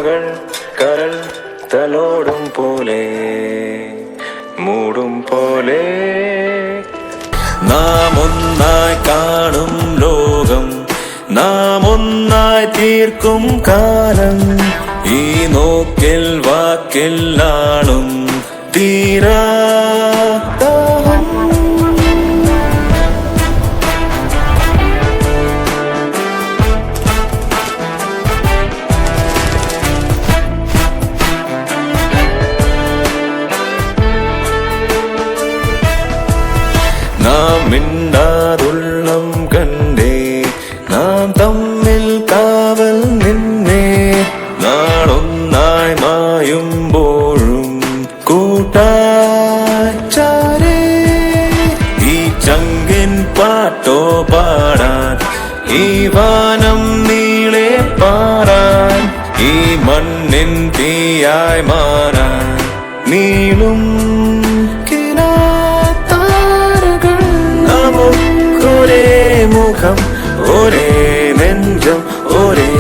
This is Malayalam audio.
ഓർമ്മകൾ കരൾ തലോടും പോലെ മൂടും പോലെ നാം ഒന്നായി കാണും ലോകം, നാം ഒന്നായി തീർക്കും കാലം. ഈ നോക്കിൽ വാക്കിൽ ആളും തീരാദാഹം. നാം മിണ്ടാതുള്ളം കണ്ടേ, നാം തമ്മിൽ കാവൽ നിന്നേ. നാളൊന്നായി മായുമ്പോഴും കൂട്ടാച്ചാരേ. ഈ ചങ്കിൻ പാട്ടോ പാടാൻ, ഈ വാനം നീളെ പാറാൻ, ഈ മണ്ണിൻ തീയായി മാറാൻ നീളും ഒരേ മുഖം, ഒരേ നെഞ്ചം, ഒരേ